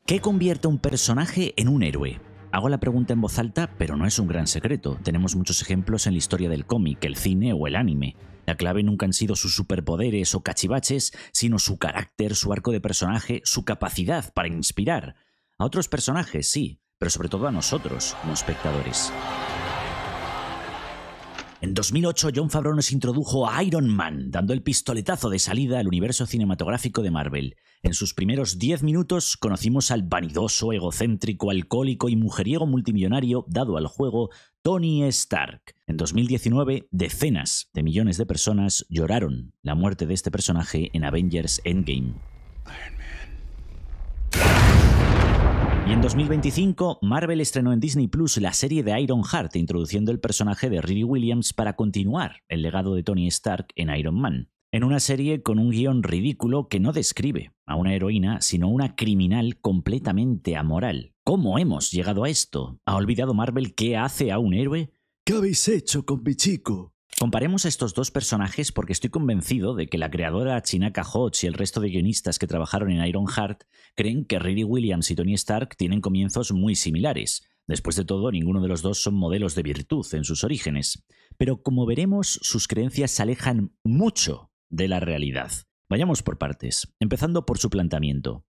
¿Qué convierte a un personaje en un héroe? Hago la pregunta en voz alta, pero no es un gran secreto. Tenemos muchos ejemplos en la historia del cómic, el cine o el anime. La clave nunca han sido sus superpoderes o cachivaches, sino su carácter, su arco de personaje, su capacidad para inspirar. A otros personajes, sí, pero sobre todo a nosotros, como espectadores. En 2008, Jon Favreau nos introdujo a Iron Man, dando el pistoletazo de salida al universo cinematográfico de Marvel. En sus primeros 10 minutos conocimos al vanidoso, egocéntrico, alcohólico y mujeriego multimillonario dado al juego Tony Stark. En 2019, decenas de millones de personas lloraron la muerte de este personaje en Avengers Endgame. Y en 2025, Marvel estrenó en Disney Plus la serie de Ironheart, introduciendo el personaje de Riri Williams para continuar el legado de Tony Stark en Iron Man. En una serie con un guión ridículo que no describe a una heroína, sino a una criminal completamente amoral. ¿Cómo hemos llegado a esto? ¿Ha olvidado Marvel qué hace a un héroe? ¿Qué habéis hecho con mi chico? Comparemos estos dos personajes porque estoy convencido de que la creadora Chinaka Hodge y el resto de guionistas que trabajaron en Ironheart creen que Riri Williams y Tony Stark tienen comienzos muy similares. Después de todo, ninguno de los dos son modelos de virtud en sus orígenes. Pero como veremos, sus creencias se alejan mucho de la realidad. Vayamos por partes, empezando por su planteamiento.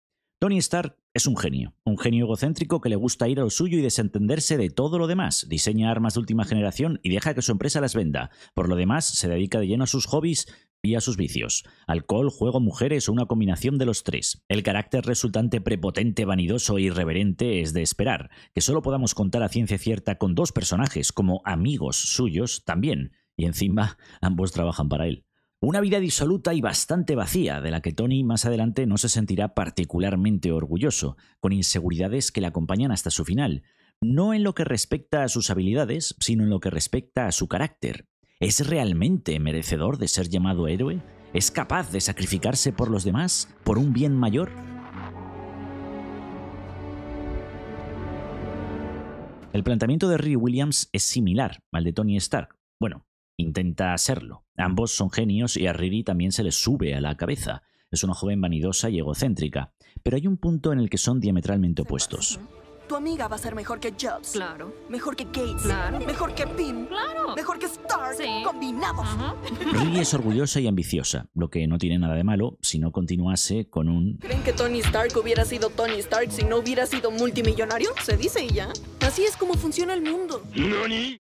Tony Stark es un genio egocéntrico que le gusta ir a lo suyo y desentenderse de todo lo demás. Diseña armas de última generación y deja que su empresa las venda. Por lo demás, se dedica de lleno a sus hobbies y a sus vicios. Alcohol, juego, mujeres o una combinación de los tres. El carácter resultante prepotente, vanidoso e irreverente es de esperar. Que solo podamos contar a ciencia cierta con dos personajes como amigos suyos también. Y encima, ambos trabajan para él. Una vida disoluta y bastante vacía, de la que Tony más adelante no se sentirá particularmente orgulloso, con inseguridades que le acompañan hasta su final, no en lo que respecta a sus habilidades, sino en lo que respecta a su carácter. ¿Es realmente merecedor de ser llamado héroe? ¿Es capaz de sacrificarse por los demás, por un bien mayor? El planteamiento de Riri Williams es similar al de Tony Stark. Bueno, intenta serlo. Ambos son genios y a Riri también se le sube a la cabeza. Es una joven vanidosa y egocéntrica, pero hay un punto en el que son diametralmente opuestos. Tu amiga va a ser mejor que Jobs. Claro. Mejor que Gates. Claro. Mejor que Pym. Claro. Mejor que Stark. Sí. Combinados. Riri es orgullosa y ambiciosa, lo que no tiene nada de malo si no continuase con un... ¿Creen que Tony Stark hubiera sido Tony Stark si no hubiera sido multimillonario? Se dice y ya. Así es como funciona el mundo.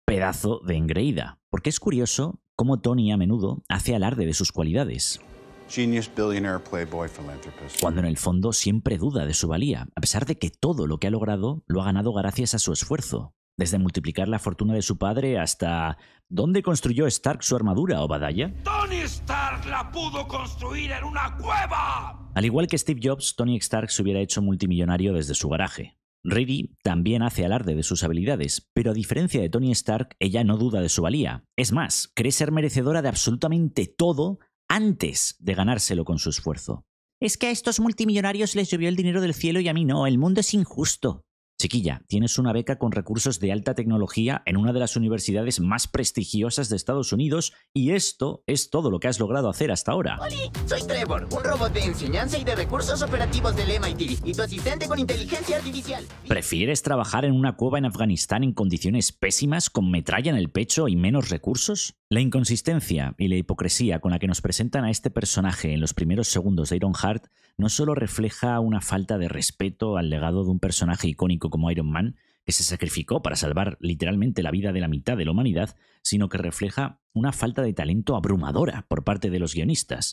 pedazo de engreída. Porque es curioso cómo Tony a menudo hace alarde de sus cualidades, Genius, billionaire, playboy, philanthropist. cuando en el fondo siempre duda de su valía, a pesar de que todo lo que ha logrado lo ha ganado gracias a su esfuerzo. Desde multiplicar la fortuna de su padre hasta... ¿Dónde construyó Stark su armadura, Obadiah? ¡Tony Stark la pudo construir en una cueva! Al igual que Steve Jobs, Tony Stark se hubiera hecho multimillonario desde su garaje. Riri también hace alarde de sus habilidades, pero a diferencia de Tony Stark, ella no duda de su valía. Es más, cree ser merecedora de absolutamente todo antes de ganárselo con su esfuerzo. Es que a estos multimillonarios les llovió el dinero del cielo y a mí no, el mundo es injusto. Chiquilla, tienes una beca con recursos de alta tecnología en una de las universidades más prestigiosas de Estados Unidos y esto es todo lo que has logrado hacer hasta ahora. Soy Trevor, un robot de enseñanza y de recursos operativos del MIT y tu asistente con inteligencia artificial. ¿Prefieres trabajar en una cueva en Afganistán en condiciones pésimas, con metralla en el pecho y menos recursos? La inconsistencia y la hipocresía con la que nos presentan a este personaje en los primeros segundos de Ironheart no solo refleja una falta de respeto al legado de un personaje icónico como Iron Man, que se sacrificó para salvar literalmente la vida de la mitad de la humanidad, sino que refleja una falta de talento abrumadora por parte de los guionistas.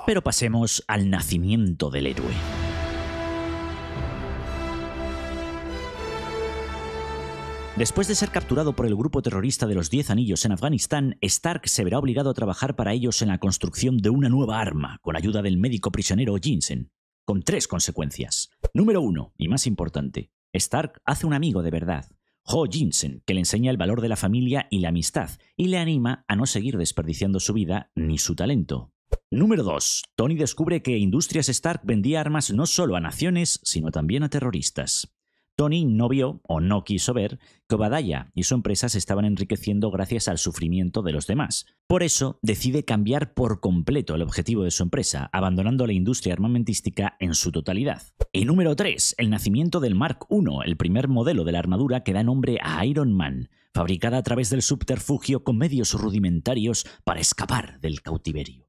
Pero pasemos al nacimiento del héroe. Después de ser capturado por el grupo terrorista de los 10 Anillos en Afganistán, Stark se verá obligado a trabajar para ellos en la construcción de una nueva arma, con ayuda del médico prisionero Yinsen, con 3 consecuencias. Número 1, y más importante, Stark hace un amigo de verdad, Ho Yinsen, que le enseña el valor de la familia y la amistad, y le anima a no seguir desperdiciando su vida ni su talento. Número 2, Tony descubre que Industrias Stark vendía armas no solo a naciones, sino también a terroristas. Tony no vio, o no quiso ver, que Obadiah y su empresa se estaban enriqueciendo gracias al sufrimiento de los demás. Por eso, decide cambiar por completo el objetivo de su empresa, abandonando la industria armamentística en su totalidad. Y número 3, el nacimiento del Mark I, el primer modelo de la armadura que da nombre a Iron Man, fabricada a través del subterfugio con medios rudimentarios para escapar del cautiverio.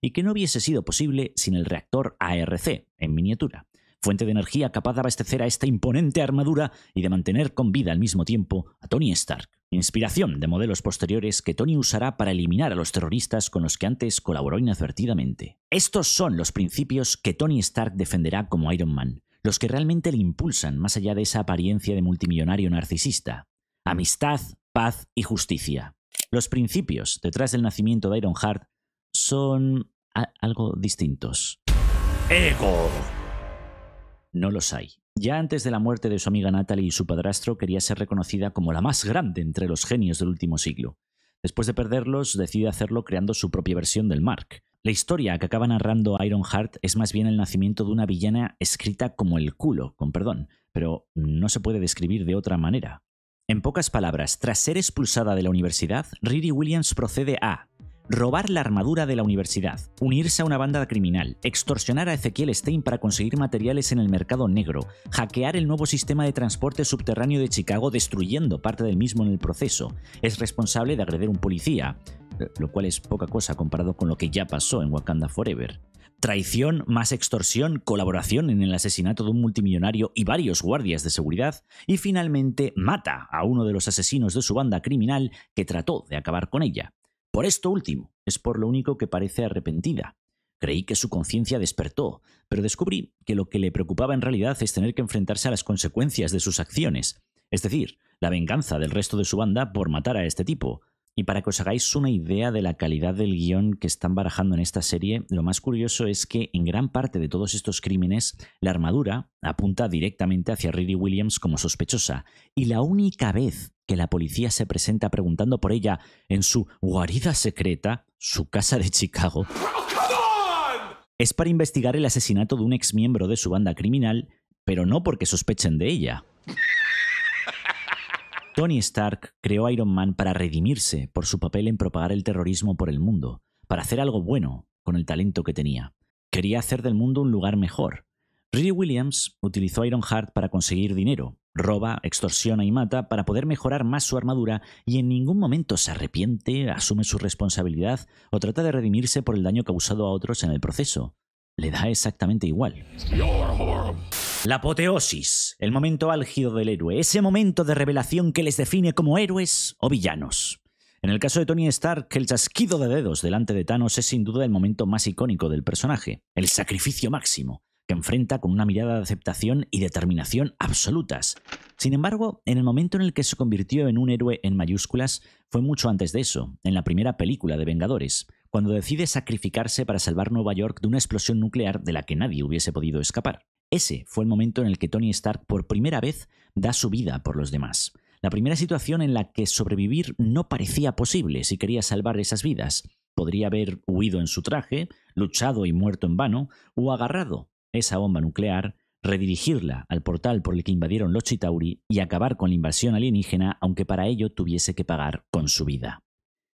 Y que no hubiese sido posible sin el reactor ARC, en miniatura, fuente de energía capaz de abastecer a esta imponente armadura y de mantener con vida al mismo tiempo a Tony Stark. Inspiración de modelos posteriores que Tony usará para eliminar a los terroristas con los que antes colaboró inadvertidamente. Estos son los principios que Tony Stark defenderá como Iron Man, los que realmente le impulsan más allá de esa apariencia de multimillonario narcisista. Amistad, paz y justicia. Los principios detrás del nacimiento de Ironheart son algo distintos. ¡Ego! No los hay. Ya antes de la muerte de su amiga Natalie y su padrastro quería ser reconocida como la más grande entre los genios del último siglo. Después de perderlos, decide hacerlo creando su propia versión del Mark. La historia que acaba narrando Ironheart es más bien el nacimiento de una villana escrita como el culo, con perdón, pero no se puede describir de otra manera. En pocas palabras, tras ser expulsada de la universidad, Riri Williams procede a robar la armadura de la universidad, unirse a una banda criminal, extorsionar a Ezequiel Stein para conseguir materiales en el mercado negro, hackear el nuevo sistema de transporte subterráneo de Chicago destruyendo parte del mismo en el proceso. Es responsable de agredir a un policía, lo cual es poca cosa comparado con lo que ya pasó en Wakanda Forever. Traición más extorsión, colaboración en el asesinato de un multimillonario y varios guardias de seguridad, y finalmente mata a uno de los asesinos de su banda criminal que trató de acabar con ella. Por esto último, es por lo único que parece arrepentida. Creí que su conciencia despertó, pero descubrí que lo que le preocupaba en realidad es tener que enfrentarse a las consecuencias de sus acciones, es decir, la venganza del resto de su banda por matar a este tipo. Y para que os hagáis una idea de la calidad del guión que están barajando en esta serie, lo más curioso es que en gran parte de todos estos crímenes, la armadura apunta directamente hacia Riri Williams como sospechosa, y la única vez que la policía se presenta preguntando por ella en su guarida secreta, su casa de Chicago, es para investigar el asesinato de un exmiembro de su banda criminal, pero no porque sospechen de ella. Tony Stark creó a Iron Man para redimirse por su papel en propagar el terrorismo por el mundo, para hacer algo bueno con el talento que tenía. Quería hacer del mundo un lugar mejor. Riri Williams utilizó a Ironheart para conseguir dinero, roba, extorsiona y mata para poder mejorar más su armadura y en ningún momento se arrepiente, asume su responsabilidad o trata de redimirse por el daño causado a otros en el proceso. Le da exactamente igual. La apoteosis, el momento álgido del héroe, ese momento de revelación que les define como héroes o villanos. En el caso de Tony Stark, el chasquido de dedos delante de Thanos es sin duda el momento más icónico del personaje, el sacrificio máximo, que enfrenta con una mirada de aceptación y determinación absolutas. Sin embargo, en el momento en el que se convirtió en un héroe en mayúsculas, fue mucho antes de eso, en la primera película de Vengadores, cuando decide sacrificarse para salvar Nueva York de una explosión nuclear de la que nadie hubiese podido escapar. Ese fue el momento en el que Tony Stark por primera vez da su vida por los demás. La primera situación en la que sobrevivir no parecía posible si quería salvar esas vidas. Podría haber huido en su traje, luchado y muerto en vano, o agarrado esa bomba nuclear, redirigirla al portal por el que invadieron los Chitauri y acabar con la invasión alienígena, aunque para ello tuviese que pagar con su vida.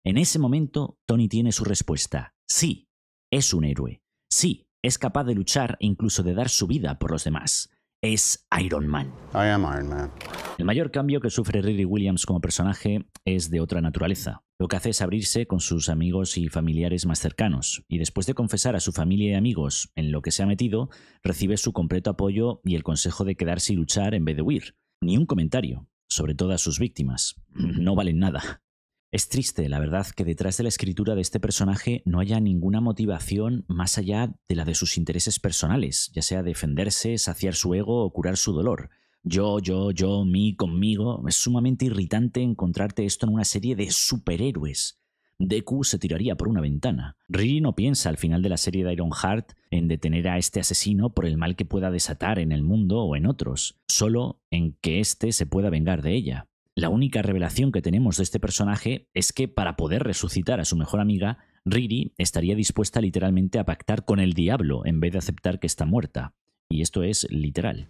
En ese momento, Tony tiene su respuesta. Sí, es un héroe. Sí, es capaz de luchar e incluso de dar su vida por los demás. Es Iron Man. I am Iron Man. El mayor cambio que sufre Riri Williams como personaje es de otra naturaleza. Lo que hace es abrirse con sus amigos y familiares más cercanos, y después de confesar a su familia y amigos en lo que se ha metido, recibe su completo apoyo y el consejo de quedarse y luchar en vez de huir. Ni un comentario sobre todas sus víctimas. No valen nada. Es triste, la verdad, que detrás de la escritura de este personaje no haya ninguna motivación más allá de la de sus intereses personales, ya sea defenderse, saciar su ego o curar su dolor. Yo, mí, conmigo. Es sumamente irritante encontrarte esto en una serie de superhéroes. Deku se tiraría por una ventana. Riri no piensa al final de la serie de Ironheart en detener a este asesino por el mal que pueda desatar en el mundo o en otros, solo en que éste se pueda vengar de ella. La única revelación que tenemos de este personaje es que para poder resucitar a su mejor amiga, Riri estaría dispuesta literalmente a pactar con el diablo en vez de aceptar que está muerta. Y esto es literal.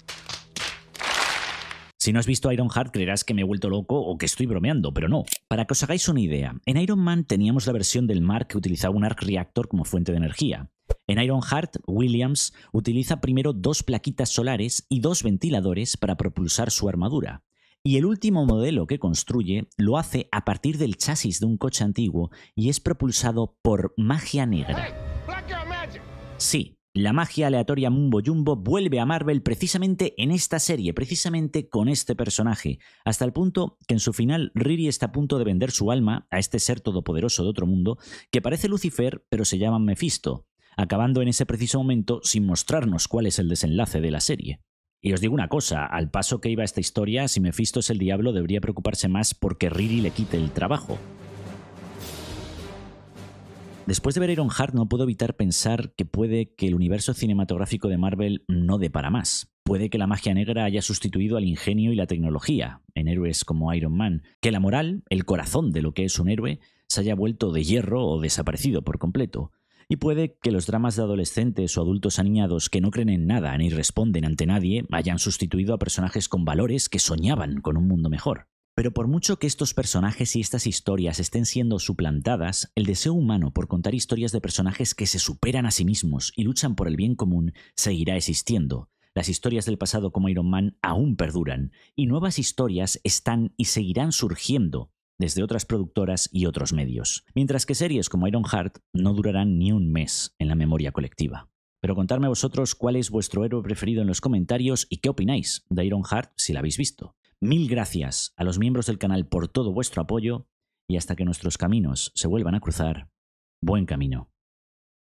Si no has visto Ironheart creerás que me he vuelto loco o que estoy bromeando, pero no. Para que os hagáis una idea, en Iron Man teníamos la versión del Mark que utilizaba un Arc Reactor como fuente de energía. En Ironheart, Williams utiliza primero 2 plaquitas solares y 2 ventiladores para propulsar su armadura. Y el último modelo que construye lo hace a partir del chasis de un coche antiguo y es propulsado por magia negra. Sí. La magia aleatoria Mumbo Jumbo vuelve a Marvel precisamente en esta serie, precisamente con este personaje, hasta el punto que en su final Riri está a punto de vender su alma a este ser todopoderoso de otro mundo que parece Lucifer pero se llama Mephisto, acabando en ese preciso momento sin mostrarnos cuál es el desenlace de la serie. Y os digo una cosa, al paso que iba esta historia, si Mephisto es el diablo debería preocuparse más porque Riri le quite el trabajo. Después de ver Ironheart no puedo evitar pensar que puede que el universo cinematográfico de Marvel no dé para más. Puede que la magia negra haya sustituido al ingenio y la tecnología en héroes como Iron Man, que la moral, el corazón de lo que es un héroe, se haya vuelto de hierro o desaparecido por completo. Y puede que los dramas de adolescentes o adultos aniñados que no creen en nada ni responden ante nadie hayan sustituido a personajes con valores que soñaban con un mundo mejor. Pero por mucho que estos personajes y estas historias estén siendo suplantadas, el deseo humano por contar historias de personajes que se superan a sí mismos y luchan por el bien común seguirá existiendo. Las historias del pasado como Iron Man aún perduran, y nuevas historias están y seguirán surgiendo desde otras productoras y otros medios. Mientras que series como Ironheart no durarán ni un mes en la memoria colectiva. Pero contadme vosotros cuál es vuestro héroe preferido en los comentarios y qué opináis de Ironheart si la habéis visto. Mil gracias a los miembros del canal por todo vuestro apoyo y hasta que nuestros caminos se vuelvan a cruzar, buen camino.